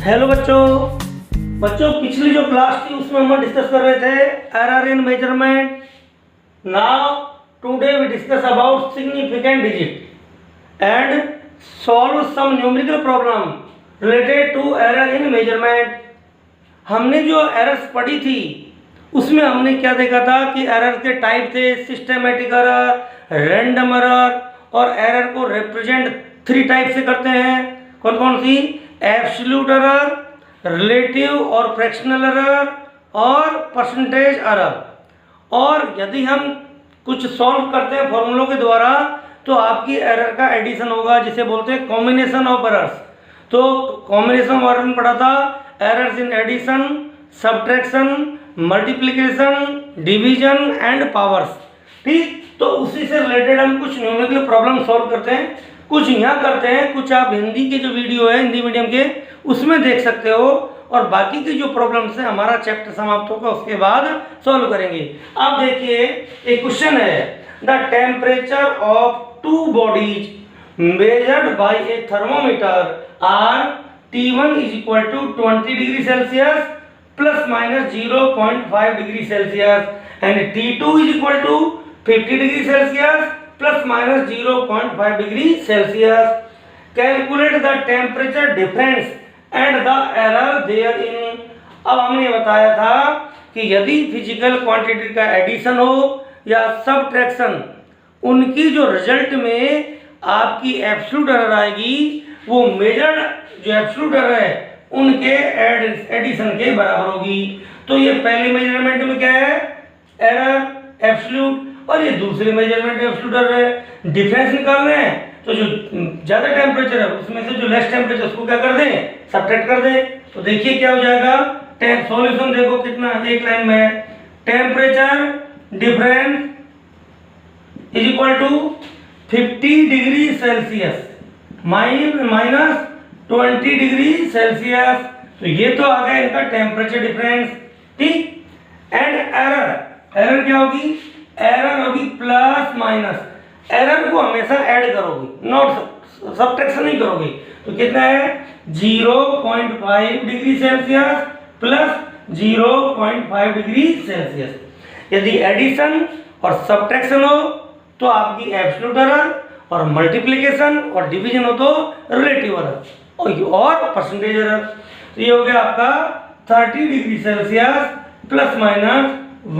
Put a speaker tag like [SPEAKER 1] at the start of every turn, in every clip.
[SPEAKER 1] Hello बच्चों पिछली जो क्लास थी उसमें हम डिस्कस कर रहे थे error in measurement. Now today we discuss about significant digit and solve some numerical problem related to error in measurement. हमने जो एरर्स पढ़ी थी उसमें हमने क्या देखा था कि एरर के टाइप थे सिस्टेमेटिक एरर, रैंडम एरर और एरर को रिप्रेजेंट 3 टाइप से करते हैं। कौन कौन सी? एब्सोल्यूट एरर, रिलेटिव और फ्रैक्शनल एरर और परसेंटेज एरर। और यदि हम कुछ सॉल्व करते हैं फॉर्मूलों के द्वारा तो आपकी एरर का एडिशन होगा जिसे बोलते हैं कॉम्बिनेशन ऑफ एरर्स। तो कॉम्बिनेशन ऑफ एरर में पढ़ा था errors in addition, subtraction, multiplication, division and powers. ठीक, तो उसी से रिलेटेड हम कुछ न्यूमेरिकल प्रॉब्लम सॉल्व करते हैं, कुछ यहाँ करते हैं, कुछ आप हिंदी के जो वीडियो है हिंदी मीडियम के उसमें देख सकते हो और बाकी की जो प्रॉब्लम्स है हमारा चैप्टर समाप्त होगा उसके बाद सॉल्व करेंगे। अब देखिए एक क्वेश्चन है, the temperature of 2 bodies measured by a thermometer are T1 is equal to 20 degree Celsius plus minus 0.5 degree Celsius and T2 is equal to 50 degree Celsius plus minus 0.5 degree Celsius. Calculate the temperature difference and the error therein. अब हमने बताया था कि यदि physical quantity का addition हो या subtraction, उनकी जो रिजल्ट में आपकी एब्सोल्यूट एरर आएगी वो मेजर्ड जो एब्सोल्यूट एरर है उनके एडिशन के बराबर होगी। तो ये पहले मेजरमेंट में क्या है? एरर एब्सोल्यूट, और ये दूसरे मेजरमेंट एब्सोल्यूट एरर है। डिफरेंस निकालना है तो जो ज़्यादा टेम्परेचर है उसमें से जो लेस टेम्परेचर उसको क्या कर दें? सब्ट्रैक्ट कर दें। तो देखिए क्या हो जाएगा, सॉल्यूशन देखो कितना एक लाइन में है। Temperature difference is equal to 50 degree Celsius minus 20 degree Celsius. तो ये तो आ गया इनका टेम्परेचर डिफरेंस। ठीक, एंड एरर क्या होगी? एरर होगी प्लस माइनस। एरर को हमेशा ऐड करोगे, नॉट सब्ट्रैक्शन नहीं करोगे। तो कितना है? 0.5 degree Celsius plus 0.5 degree Celsius. यदि एडिशन और सब्ट्रैक्शन हो तो आपकी एब्सोल्यूट एरर, और मल्टीप्लिकेशन और डिवीजन हो तो रिलेटिव एरर और परसेंटेज एरर। तो ये हो गया आपका 30 degree Celsius plus minus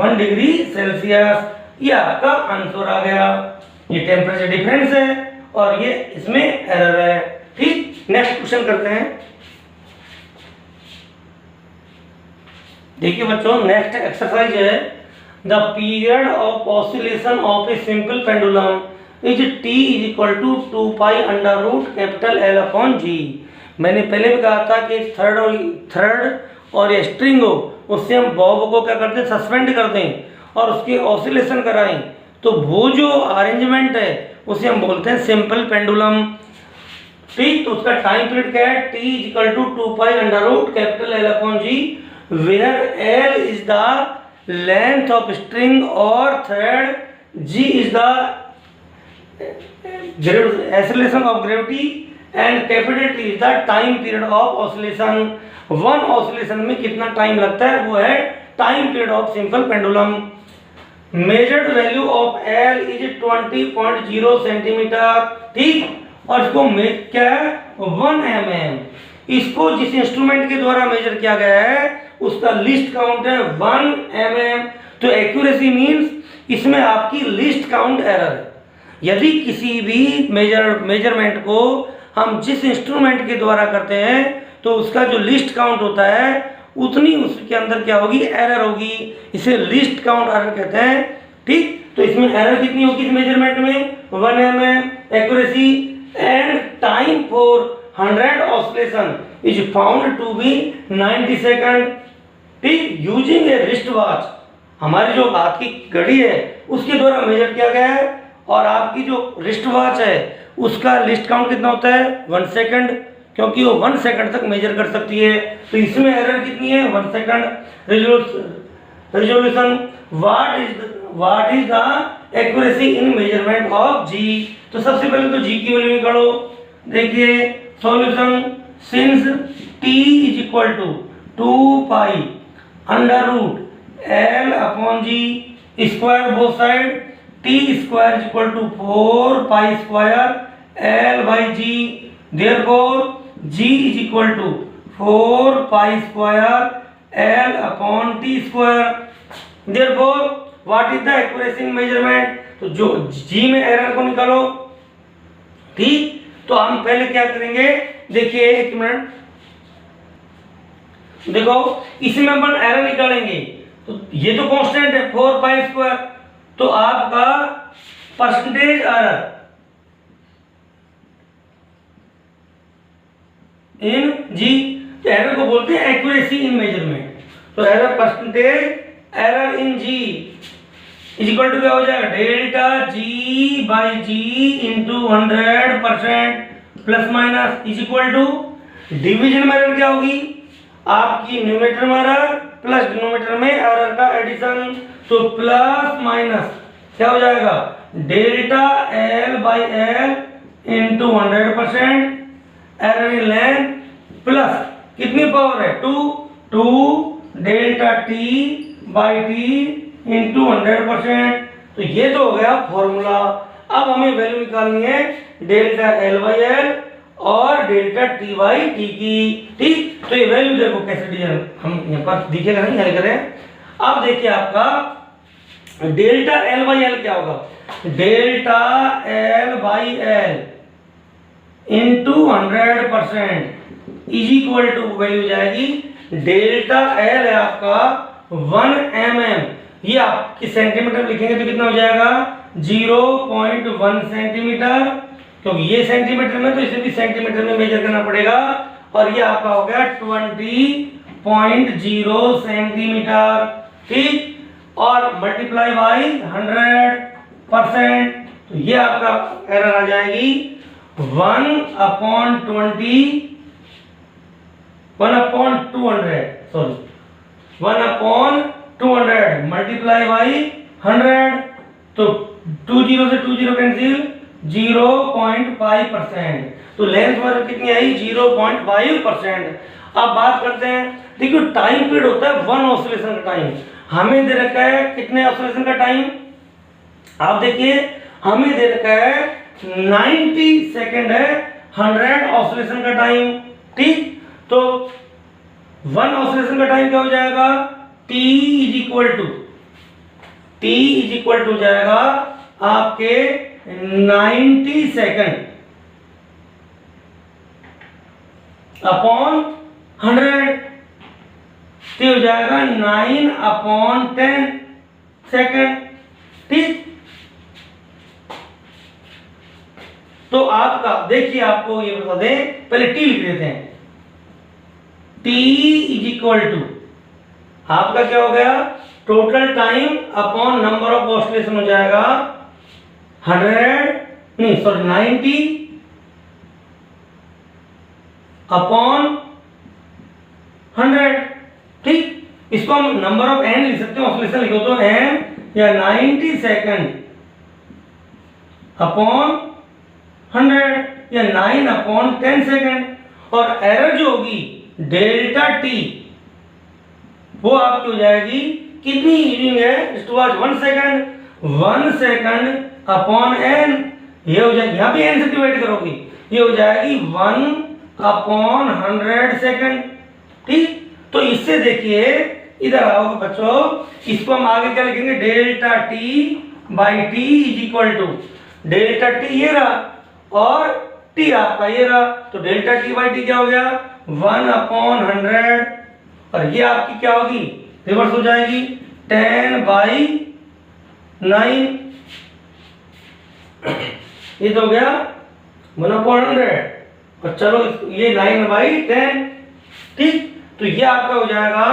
[SPEAKER 1] 1 degree Celsius. ये आपका आंसर आ गया। ये टेम्परेचर डिफरेंस है और ये इसमें एरर है। ठीक, नेक्स्ट क्वेश्चन करते हैं। देखिए बच्चों, नेक्स्ट एक्सरसाइज है, the period of oscillation of a simple pendulum is T is equal to 2 pi under root capital L upon G। मैंने पहले भी कहा था कि थ्रेड और ये स्ट्रिंग हो उससे हम बॉब को क्या करते हैं? सस्पेंड कर दें और उसकी ऑसिलेशन कराएं। तो वो जो अरेंजमेंट है उसे हम बोलते हैं सिंपल पेंडुलम। ठीक, तो उसका टाइम पीरियड क्या है? T is equal to 2 pi under root capital L upon G where L is the length of string और thread, G is the acceleration of gravity and capital T is the time period of oscillation. One oscillation में कितना time लगता है वो है time period of simple pendulum. Measured value of L is 20.0 centimetre. ठीक, और इसको क्या है? 1 mm। इसको जिस इंस्ट्रूमेंट के द्वारा मेजर किया गया है उसका लिस्ट काउंट है 1 mm। तो एक्यूरेसी मींस इसमें आपकी लिस्ट काउंट एरर है। यदि किसी भी मेजरमेंट को हम जिस इंस्ट्रूमेंट के द्वारा करते हैं तो उसका जो लिस्ट काउंट होता है उतनी उसके अंदर क्या होगी? एरर होगी। इसे लिस्ट काउंट एरर कहते हैं। ठीक, तो इसमें एरर कितनी होगी इस मेजरमेंट में? 1 mm। Accuracy and time for 100 oscillation is found to be 90 second. ठीक, यूजिंग ए रिस्ट वॉच, हमारी जो हाथ की घड़ी है उसके द्वारा मेजर किया गया है और आपकी जो रिस्ट वॉच है उसका लिस्ट काउंट कितना होता है? 1 सेकंड, क्योंकि वो 1 सेकंड तक मेजर कर सकती है। तो इसमें एरर कितनी है? 1 second. Resolution what is the accuracy in measurement of G। तो सबसे पहले तो G की वैल्यू निकालो। देखिए solution, since T is equal to 2 pi under root L upon G square both side, T square is equal to 4 pi square L by G, therefore G is equal to 4 pi square L upon T square. Therefore what is the accuracy in measurement, तो जो जी में error को निकालो। ठीक, तो हम पहले क्या करेंगे, देखिए एक मिनट, देखो इसमें अपन एरर निकालेंगे, तो ये तो कांस्टेंट है 4 पाई स्क्वायर, तो आपका परसेंटेज एरर इन जी, तो एरर को बोलते हैं एक्यूरेसी इन मेजरमेंट, तो error percentage error in G is equal to क्या हो जाएगा, delta G by G into 100% plus minus is equal to division में एरर क्या होगी, आपकी न्यूमरेटर में एरर प्लस डिनोमिनेटर में एरर का एडिशन, तो प्लस माइनस क्या हो जाएगा, delta L by L into 100% error in length plus कितनी पावर है 2 delta T by T into 100%, तो ये तो हो गया फॉर्मूला। अब हमें वैल्यू निकालनी है डेल्टा एल बाई एल और डेल्टा टी बाई टी की। ठीक, तो ये वैल्यू देखो कैसे दिया, हम यहाँ पर दिखेगा नहीं, हल करें। अब देखिए आपका डेल्टा एल बाई एल क्या होगा, delta L by L into 100% is equal to value जाएगी डेल्टा एल है आपका 1 mm, ये आपकी सेंटीमीटर लिखेंगे तो कितना हो जाएगा 0.1 सेंटीमीटर, क्योंकि ये सेंटीमीटर में तो इसे भी सेंटीमीटर में मेजर करना पड़ेगा, और ये आपका हो गया 20.0 सेंटीमीटर। ठीक, और मल्टीप्लाई बाई 100%, तो ये आपका एरर आ जाएगी 1/200 मल्टीप्लाई बाई 100, तो 20 से 20 कैंसिल 0.5%, तो लेंथ पर कितनी आई 0.5%। अब बात करते हैं, देखिए टाइम पीरियड होता है 1 ऑसिलेशन का टाइम, हमें दे रखा है कितने ऑसिलेशन का टाइम, आप देखिए हमें दे रखा है 90 सेकेंड है 100 ऑसिलेशन का टाइम। ठीक, तो 1 ऑसिलेशन का टाइम क्या हो जाएगा, t इज इक्वल टू जाएगा आपके 90 सेकेंड अपॉन 100, तो हो जाएगा 9/10 सेकेंड। ठीक, तो आपका देखिए, आपको ये बता दें, पहले टी लिख देते हैं, t इज इक्वल टू आपका क्या हो गया, total time upon number of oscillation हो जाएगा 90 अपॉन 100। ठीक, इसको हम नंबर ऑफ एन लिख सकते हैं, ऑसिलेशन लिखो तो एन या 90 सेकेंड अपॉन 100 या 9/10 सेकेंड, और एरर जो होगी डेल्टा टी वो आपकी हो जाएगी कितनी रीडिंग है, टुवर्ड्स 1 सेकेंड अपॉन एन, ये हो जाएगी, यहाँ भी एन से डिवाइड करोगी, ये हो जाएगी 1/100 सेकेंड। ठीक, तो इससे देखिए इधर आओगे बच्चों, इसको हम आगे क्या लिखेंगे, delta T by T is equal to delta T ये रहा और टी आपका ये रहा, तो डेल्टा टी बाई टी क्या हो गया 1/100, और ये आपकी क्या होगी, रिवर्स हो जाएगी 10/9, ये तो हो गया 1/100, और चलो ये 9/10। ठीक, तो ये आपका हो जाएगा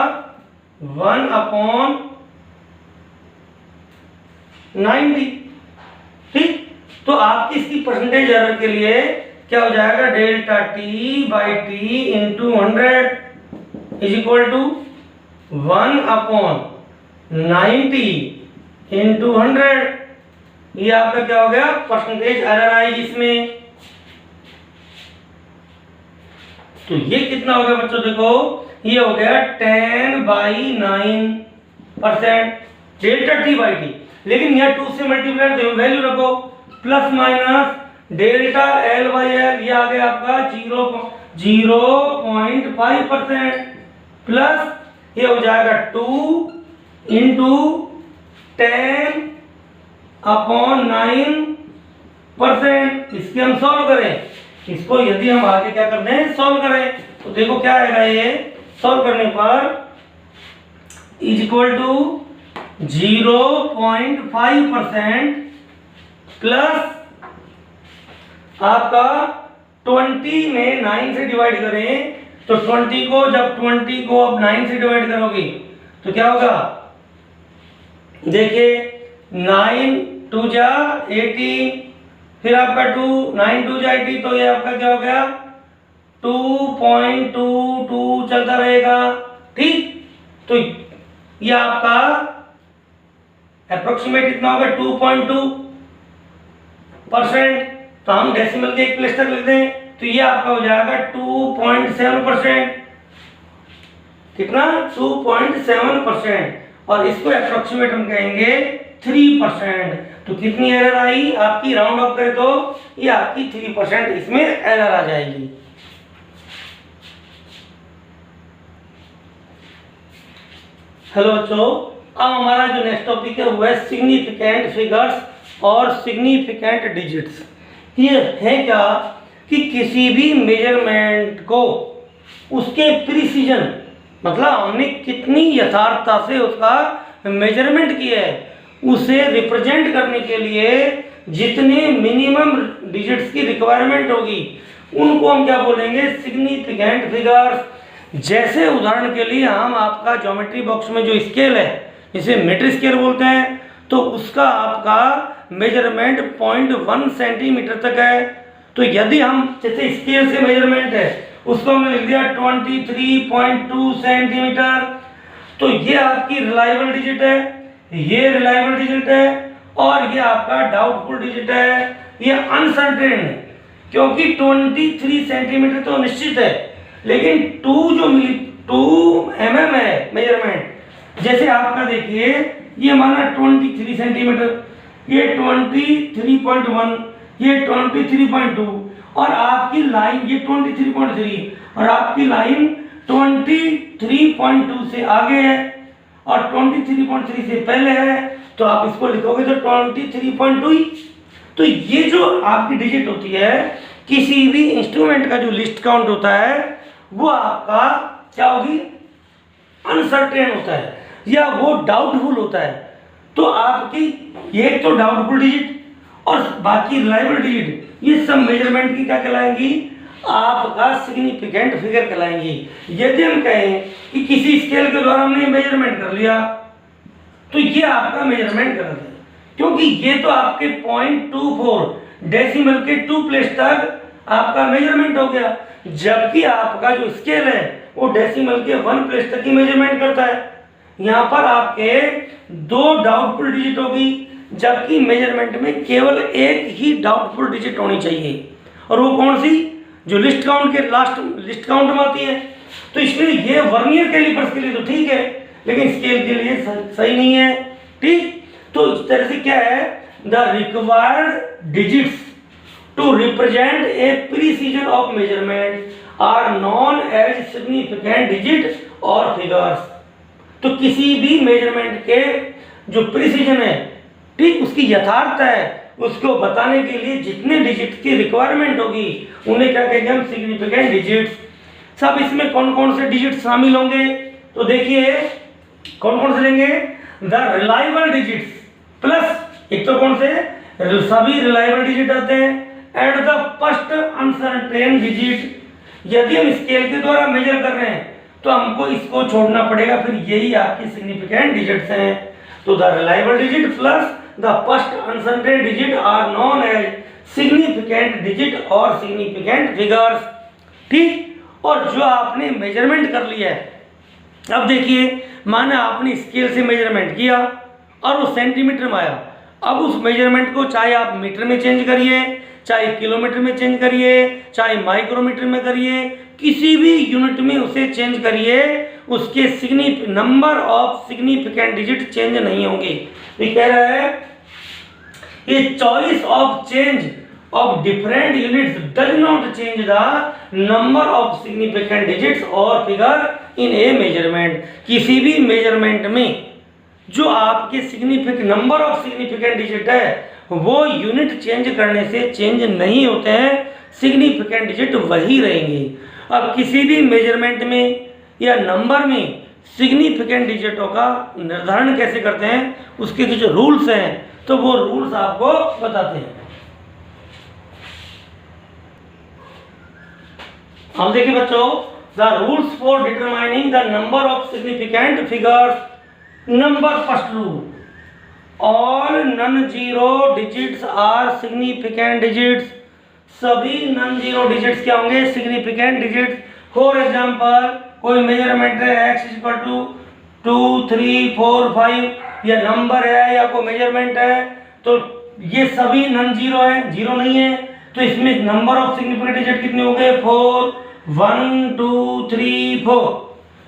[SPEAKER 1] 1/90। ठीक, तो आपकी इसकी परसेंटेज एरर के लिए क्या हो जाएगा, delta T by T into 100 is equal to 1/90 into 100, ये आपका क्या हो गया, परसेंटेज एरर आई इसमें। तो ये कितना हो गया बच्चों, देखो ये हो गया 10/9%, डेल्टा टी बाई टी। लेकिन यहाँ 2 से मल्टीप्लाई वैल्यू रखो, plus minus delta L by L, ये आ गया आपका 0.5%, प्लस ये हो जाएगा 2 इंटू 10/9%। इसके हम सॉल्व करें, इसको यदि हम आगे क्या करते हैं सॉल्व करें, तो देखो क्या आएगा, ये सॉल्व करने पर इज इक्वल टू 0.5% प्लस आपका 20 में 9 से डिवाइड करें, तो 20 को जब 20 को अब 9 से डिवाइड करोगे तो क्या होगा, देखिए 9 2 जा 18, फिर आपका 2 9 2 जा 80, तो ये आपका क्या हो गया 2.22 चलता रहेगा। ठीक, तो ये आपका अप्रोक्सीमेट कितना होगा 2.2%। तो हम डेसिमल के एक प्लेस तक लिख दें, तो ये आपका हो जाएगा 2.7%। कितना 2.7%, और इसको अप्रोक्सीमेट हम कहेंगे 3%। तो कितनी एरर आई आपकी, राउंड ऑफ करें तो ये आपकी 3% इसमें एरर आ जाएगी। हेलो बच्चों, अब हमारा जो नेक्स्ट टॉपिक है वो है सिग्निफिकेंट फिगर्स और सिग्निफिकेंट डिजिट्स। ये है क्या कि किसी भी मेजरमेंट को उसके प्रिसीजन, मतलब हमने कितनी यथार्थता से उसका मेजरमेंट किया है, उसे रिप्रेजेंट करने के लिए जितने मिनिमम डिजिट्स की रिक्वायरमेंट होगी उनको हम क्या बोलेंगे, सिग्निफिकेंट फिगर्स। जैसे उदाहरण के लिए हम आपका ज्योमेट्री बॉक्स में जो स्केल है जिसे मीटर स्केल बोलते हैं, तो उसका आपका मेजरमेंट 0.1 सेंटीमीटर तक है। तो यदि हम जैसे स्केल से मेजरमेंट है उसको हमने लिख दिया 23.2 सेंटीमीटर, तो ये आपकी रिलायबल डिजिट है, ये रिलायबल डिजिट है, और ये आपका डाउटफुल डिजिट है, ये अनसर्टेन है। क्योंकि 23 सेंटीमीटर तो निश्चित है, लेकिन 2 mm है मेजरमेंट। जैसे आपका देखिए ये माना 23 सेंटीमीटर, ये 23.1, ये 23.2, और आपकी लाइन ये 23.3, और आपकी लाइन 23.2 से आगे है और 23.3 से पहले है, तो आप इसको लिखोगे तो 23.2 ही। तो ये जो आपकी डिजिट होती है, किसी भी इंस्ट्रूमेंट का जो लिस्ट काउंट होता है वो आपका क्या होगी, अनसर्टेन होता है या वो डाउटफुल होता है। तो आपकी ये तो डाउटफुल डिजिट और बाकी रिलायबल डिजिट, ये सब मेजरमेंट की क्या कहलाएंगी, आपका सिग्निफिकेंट फिगर कहलाएंगी। यदि हम कहें कि किसी स्केल के द्वारा हमने मेजरमेंट कर लिया, तो ये आपका मेजरमेंट गलत है, क्योंकि ये तो आपके 0.24 डेसिमल के 2 प्लेस तक आपका मेजरमेंट हो गया, जबकि आपका जो स्केल है वो डेसिमल के 1 प्लेस तक ही मेजरमेंट करता है। यहाँ पर आपके 2 डाउटफुल डिजिट होगी, जबकि मेजरमेंट में केवल एक ही डाउटफुल डिजिट होनी चाहिए, और वो कौन सी, जो लिस्ट काउंट के लास्ट लिस्ट काउंट में आती है। तो इसलिए ये वर्नियर कैलिपर्स के लिए तो ठीक है, लेकिन स्केल के लिए सही नहीं है। ठीक, तो इस तरह से क्या है, the required digits to represent a precision of measurement are known as significant digit और फिगर्स। तो किसी भी मेजरमेंट के जो प्रिसीजन है, ठीक, उसकी यथार्थ है, उसको बताने के लिए जितने डिजिट की रिक्वायरमेंट होगी उन्हें क्या कहेंगे हम, सिग्निफिकेंट डिजिट्स। सब इसमें कौन कौन से डिजिट शामिल होंगे, तो देखिए कौन कौन से लेंगे, द रिलायबल डिजिट्स प्लस, एक तो कौन से, सभी रिलायबल डिजिट आते हैं, at the first uncertain digit. यदि हम स्केल के द्वारा मेजर कर रहे हैं तो हमको इसको छोड़ना पड़ेगा, फिर यही आपकी सिग्निफिकेंट डिजिट्स हैं। तो the reliable digit plus the first uncertain digit are known as significant digit और सिग्निफिकेंट फिगर्स। ठीक, और जो आपने मेजरमेंट कर लिया है, अब देखिए माना आपने स्केल से मेजरमेंट किया और वो सेंटीमीटर में आया, अब उस मेजरमेंट को चाहे आप मीटर में चेंज करिए, चाहे किलोमीटर में चेंज करिए, चाहे माइक्रोमीटर में करिए, किसी भी यूनिट में उसे चेंज करिए, उसके number of significant digit change नहीं होंगे। ये कह रहा है ये choice of change of different units does not change the number of significant digits or figure in a measurement। किसी भी मेजरमेंट में जो आपके नंबर ऑफ सिग्निफिकेंट डिजिट है वो यूनिट चेंज करने से चेंज नहीं होते हैं, सिग्निफिकेंट डिजिट वही रहेंगे। अब किसी भी मेजरमेंट में या नंबर में सिग्निफिकेंट डिजिटों का निर्धारण कैसे करते हैं, उसके जो रूल्स हैं तो वो रूल्स आपको बताते हैं। हम देखिए बच्चों, the rules for determining the number of significant figures. Number first rule, all non zero digits are significant digits. सभी नॉन जीरो डिजिट्स क्या होंगे, सिग्निफिकेंट डिजिट्स। फॉर एग्जांपल कोई मेजरमेंट है x इक्वल टू 2 3 4 5 या नंबर है या कोई measurement है, तो ये सभी नॉन जीरो है, जीरो नहीं है, तो इसमें नंबर ऑफ सिग्निफिकेंट डिजिट कितने हो गए, 4 1 2 3 4।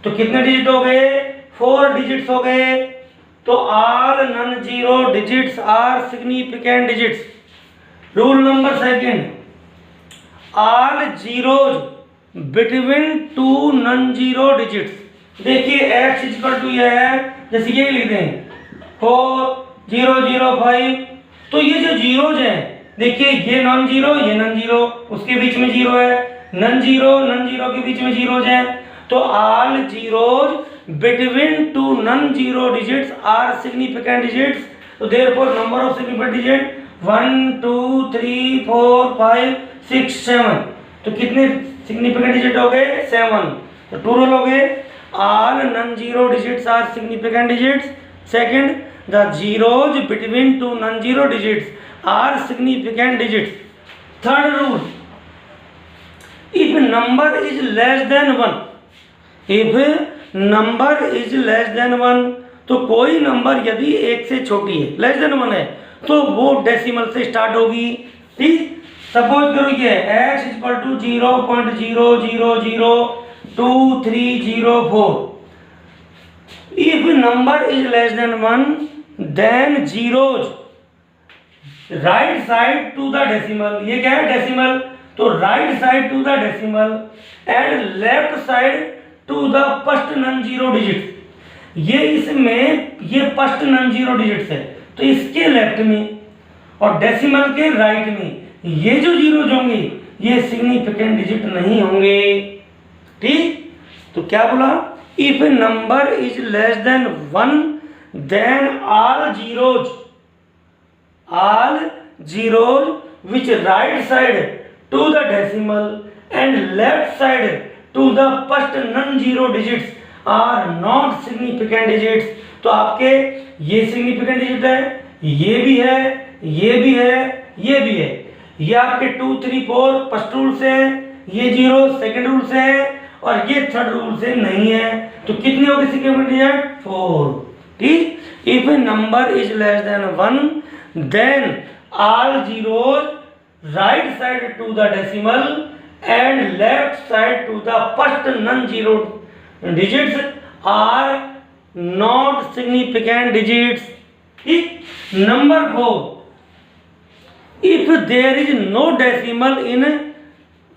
[SPEAKER 1] तो कितने डिजिट हो गए, 4 डिजिट्स हो गए। तो all non zero digits are significant digits. Rule number second, all zeros between two non zero digits. देखिए x इक्वल टू ये है, जैसे ये लिख दें 4 0 0 5, तो ये जो जीरोज हैं देखिए ये नॉन जीरो ये नॉन जीरो, उसके बीच में जीरो है, नॉन जीरो के बीच में जीरोज हैं। तो all zeros between two non zero digits are significant digits. तो therefore number of significant digit 1 2 3 4 5 6 7। तो कितने सिग्निफिकेंट डिजिट हो गए, 7। तो टू रूल हो गए, all non zero digits are significant digits. Second, the zeros between two non zero digits are significant digits. Third rule, if number is less than 1, if number is less than 1, तो कोई number यदि एक से छोटी है, less than 1 है, तो वो डेसिमल से स्टार्ट होगी। ठीक, सपोज करो ये x equal to 0.00002304। If number is less than 1, then zeros right side to the decimal. ये क्या है, डेसिमल, तो right side to the decimal and left side to the first non zero digit. ये इसमें ये first non zero digits है, तो इसके लेफ्ट में और डेसिमल के राइट में ये जो जीरोज होंगे ये सिग्निफिकेंट डिजिट नहीं होंगे। ठीक, तो क्या बोला, if number is less than 1, then all zeros which right side to the decimal and left side to the first non-zero digits are not significant digits। तो आपके ये significant digit है, ये भी है, ये भी है, ये भी है। ये आपके 2 3 4 फर्स्ट रूल से है, ये 0 सेकंड रूल से है और ये थर्ड रूल से नहीं है। तो कितने हो गए significant digit, 4। ठीक, if a number is less than 1, then all zeros right side to the decimal and left side to the first non-zero digits are not significant digits। Number 4, if there is no decimal in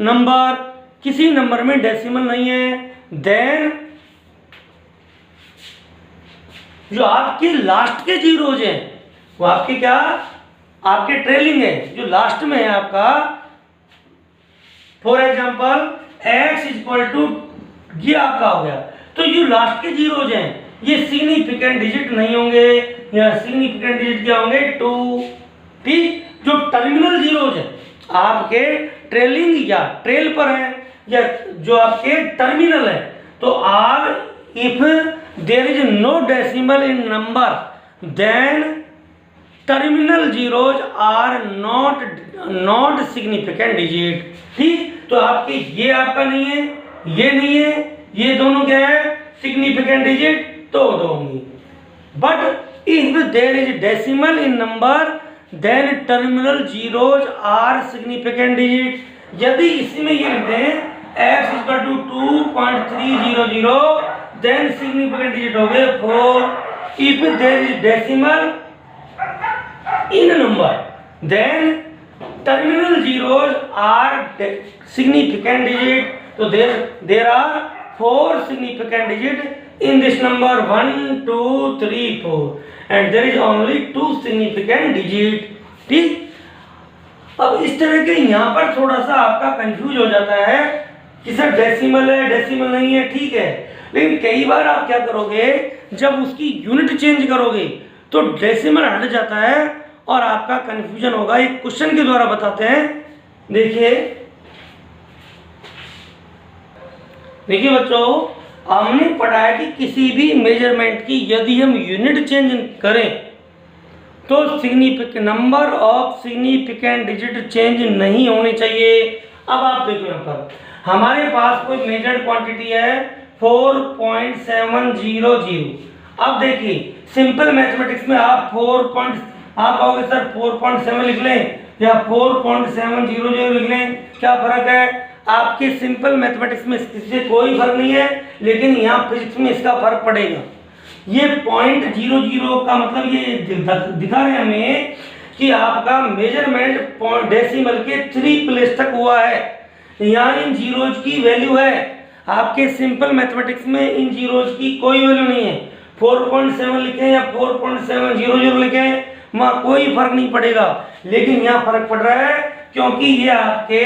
[SPEAKER 1] number, किसी number में decimal नहीं है, then जो आपके last के zeros हैं वो आपके क्या, आपके ट्रेलिंग है, जो लास्ट में है आपका। For example x equal to, ये आपका हो गया, तो ये लास्ट के जीरोज हैं ये सिग्निफिकेंट डिजिट नहीं होंगे, या सिग्निफिकेंट डिजिट क्या होंगे, 2। ठीक, जो टर्मिनल जीरोज है आपके ट्रेलिंग या ट्रेल पर है, या जो आपके टर्मिनल है, तो are if there is no decimal in number, then terminal zeros are not significant digit. ठीक, तो आपके ये आपका नहीं है, ये नहीं है, ये दोनों क्या है, सिग्निफिकेंट डिजिट, तो होंगी। But if there is decimal in number, then terminal zeros are significant digit. यदि इसमें ये लिखते हैं x equal to 2.300, then significant digit हो गए 4। If there is decimal in number, then terminal zeros are significant digit. तो there are 4 significant digit in this number 1, 2, 3, 4 and there is only 2 significant digit। ठीक, अब इस तरह के यहाँ पर थोड़ा सा आपका कंफ्यूज हो जाता है कि सर डेसिमल है, डेसिमल नहीं है, ठीक है, लेकिन कई बार आप क्या करोगे, जब उसकी यूनिट चेंज करोगे तो डेसिमल हट जाता है और आपका कंफ्यूजन होगा। एक क्वेश्चन के द्वारा बताते हैं। देखिए बच्चों, हमने पढ़ा है कि किसी भी मेजरमेंट की यदि हम यूनिट चेंज करें तो significant number of significant digit change नहीं होनी चाहिए। अब आप देखो यहाँ पर हमारे पास कोई मेजर्ड क्वांटिटी है 4.700। अब देखिए सिंपल मैथमेटिक्स में आप आप कहोगे सर 4.7 लिख लें या 4.700 लिख लें, क्या फर्क है? आपके सिंपल मैथमेटिक्स में इससे कोई फर्क नहीं है, लेकिन यहाँ फिजिक्स में इसका फर्क पड़ेगा। ये 0.00 का मतलब ये दिखा रहे हैं हमें कि आपका मेजरमेंट डेसिमल के 3 प्लेस तक हुआ है। यहाँ इन जीरोज की वैल्यू है, आपके सिंपल मैथमेटिक्स में इन जीरोज की कोई वैल्यू नहीं है। 4.7 लिखें या 4.700 लिखें, वहाँ कोई फर्क नहीं पड़ेगा, लेकिन यहाँ फर्क पड़ रहा है क्योंकि ये आपके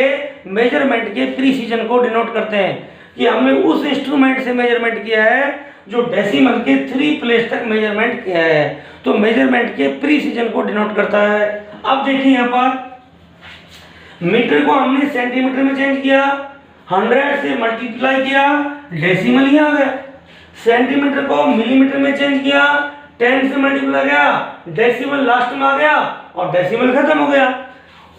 [SPEAKER 1] मेजरमेंट के प्रीसीजन को डिनोट करते हैं कि हमने उस इंस्ट्रूमेंट से मेजरमेंट किया है जो डेसिमल के 3 प्लेस तक मेजरमेंट किया है, तो मेजरमेंट के प्रीसीजन को डिनोट करता है। अब देखिए यहाँ पर मीटर को हमने सेंटीमीटर में चेंज किया, 100 से मल्टीप्लाई किया, डेसिमल ही आ गया। सेंटीमीटर को मिलीमीटर में चेंज किया, 10 से मल्टीप्लाई किया, डेसिमल लास्ट में आ गया और डेसिमल खत्म हो गया।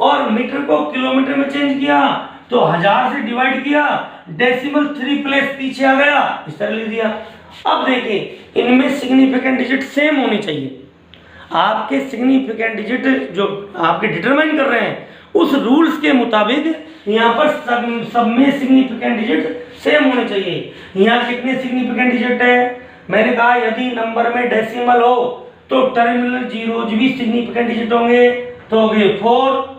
[SPEAKER 1] और मीटर को किलोमीटर में चेंज किया तो 1000 से डिवाइड किया, डेसिमल 3 प्लेस पीछे आ गया, इस तरह लिख दिया। अब देखिए इनमें सिग्निफिकेंट डिजिट सेम होनी चाहिए। आपके सिग्निफिकेंट डिजिट जो आपके डिटरमाइन कर रहे हैं उस रूल्स के मुताबिक यहाँ पर सब में सिग्निफिकेंट डिजिट सेम होने चाहिए। यहाँ कितने सिग्निफिकेंट डिजिट है? मैंने कहा यदि नंबर में डेसिमल हो तो टर्मिनल जीरोज भी सिग्निफिकेंट डिजिट होंगे, तो हो गए 4।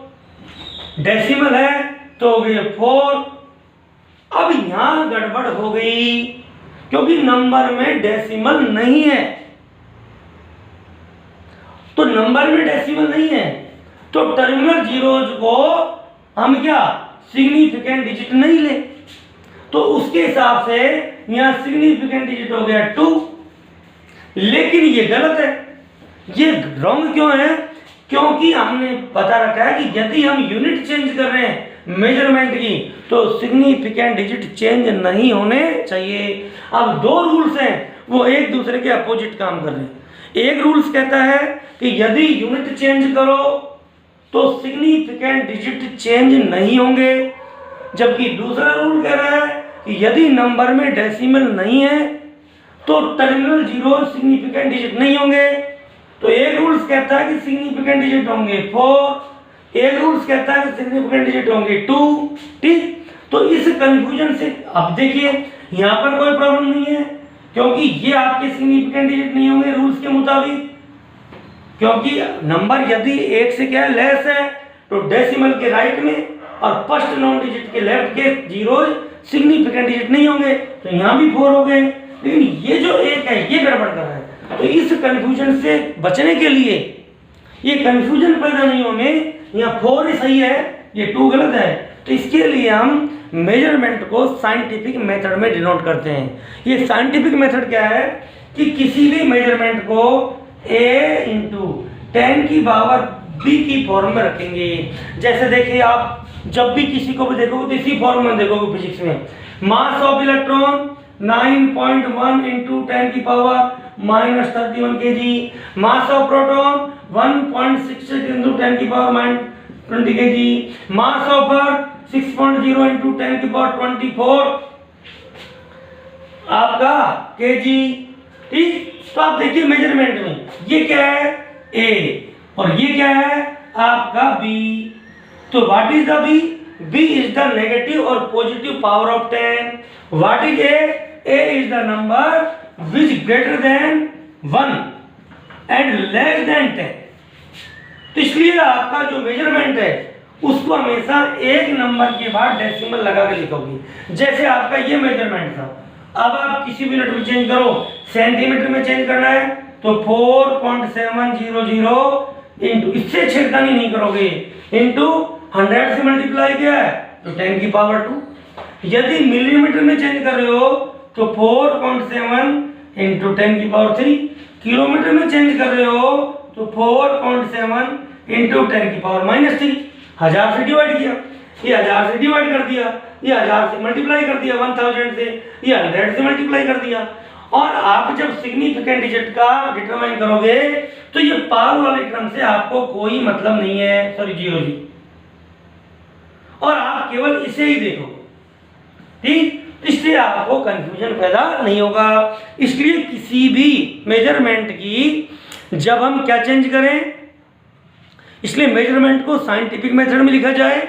[SPEAKER 1] डेसिमल है तो हो गए 4। अब यहां गड़बड़ हो गई क्योंकि नंबर में डेसिमल नहीं है। तो नंबर में डेसिमल नहीं है तो टर्मिनल जीरोज को हम क्या सिग्निफिकेंट डिजिट नहीं ले, तो उसके हिसाब से यहां सिग्निफिकेंट डिजिट हो गया 2। लेकिन ये गलत है, ये रॉन्ग क्यों है? क्योंकि हमने बता रखा है कि यदि हम यूनिट चेंज कर रहे हैं मेजरमेंट की तो सिग्निफिकेंट डिजिट चेंज नहीं होने चाहिए। अब 2 रूल्स हैं, वो एक दूसरे के अपोजिट काम कर रहे हैं। एक रूल्स कहता है कि यदि यूनिट चेंज करो तो सिग्निफिकेंट डिजिट चेंज नहीं होंगे, जबकि दूसरा रूल कह रहा है कि यदि नंबर में डेसिमल नहीं है तो टर्मिनल जीरो सिग्निफिकेंट डिजिट नहीं होंगे। तो एक रूल्स कहता है कि सिग्निफिकेंट डिजिट होंगे 4, एक रूल्स कहता है कि सिग्निफिकेंट डिजिट होंगे 2। ठीक, तो इस कंफ्यूजन से अब देखिए यहाँ पर कोई प्रॉब्लम नहीं है क्योंकि ये आपके सिग्निफिकेंट डिजिट नहीं होंगे रूल्स के मुताबिक, क्योंकि नंबर यदि 1 से क्या लेस है तो डेसिमल के राइट में और फर्स्ट नॉन डिजिट के लेफ्ट के जीरोज सिग्निफिकेंट डिजिट नहीं होंगे, तो यहाँ भी 4 हो गए। लेकिन ये जो 1 है ये गड़बड़ कर रहा है, तो इस कंफ्यूजन से बचने के लिए, ये कंफ्यूजन पैदा नहीं होने, यहाँ 4 ही सही है, ये 2 गलत है, तो इसके लिए हम मेजरमेंट को साइंटिफिक मेथड में डिनोट करते हैं। ये साइंटिफिक मेथड क्या है कि किसी भी मेजरमेंट को a × 10 की पावर b की फॉर्म में रखेंगे। जैसे देखिए आप जब भी किसी को भी देखोगे तो इसी फॉर्म में देखोगे फिजिक्स में, मास ऑफ इलेक्ट्रॉन 9.1 × 10 की power -31 kg, mass of proton 1.66 × 10 की power -20 kg, mass of earth 6.0 × 10 की पावर 24 आपका kg। ठीक, तो आप देखिए मेजरमेंट में ये क्या है A और ये क्या है आपका B। तो what is the B? B is the negative or positive power of 10. What is A? A is the number which greater than 1 and less than 10. तो इसलिए आपका जो मेजरमेंट है उसको हमेशा एक नंबर के बाद डेसिमल लगा के लिखोगे। जैसे आपका ये मेजरमेंट था, अब आप किसी भी यूनिट में चेंज करो, सेंटीमीटर में चेंज करना है तो 4.700 इंटू, इससे छेड़खानी नहीं करोगे, इंटू 100 से मल्टीप्लाई किया है तो 10 की पावर 2। यदि मिलीमीटर में चेंज कर रहे हो तो 4.7 इंटू 10 की पावर 3, किलोमीटर में चेंज कर रहे हो तो 4.7 इंटू 10 की पावर -3। 1000 से डिवाइड किया, ये 1000 से डिवाइड कर दिया, ये 1000 से मल्टीप्लाई कर दिया 1000 से, ये 100 से मल्टीप्लाई कर दिया। और आप जब सिग्निफिकेंट डिजिट का डिटरमाइन करोगे तो ये पावर वाले क्रम से आपको कोई मतलब नहीं है, सॉरी 0 जी, और आप केवल इसे ही देखोगे, ठीक। इसलिए आपको कंफ्यूजन पैदा नहीं होगा। इसलिए किसी भी मेजरमेंट की जब हम क्या चेंज करें, इसलिए मेजरमेंट को साइंटिफिक मेथड में लिखा जाए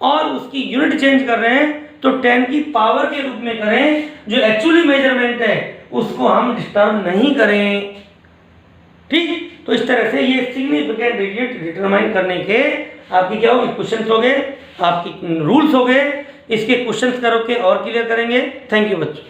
[SPEAKER 1] और उसकी यूनिट चेंज कर रहे हैं तो 10 की पावर के रूप में करें, जो एक्चुअली मेजरमेंट है उसको हम डिस्टर्ब नहीं करें, ठीक। तो इस तरह से ये सिग्निफिकेंट डिजिट डिटरमाइन करने के आपकी क्या होगी, क्वेश्चंस हो गए, आपकी रूल्स हो गए। इसके क्वेश्चंस करके और क्लियर करेंगे। थैंक यू बच्चों।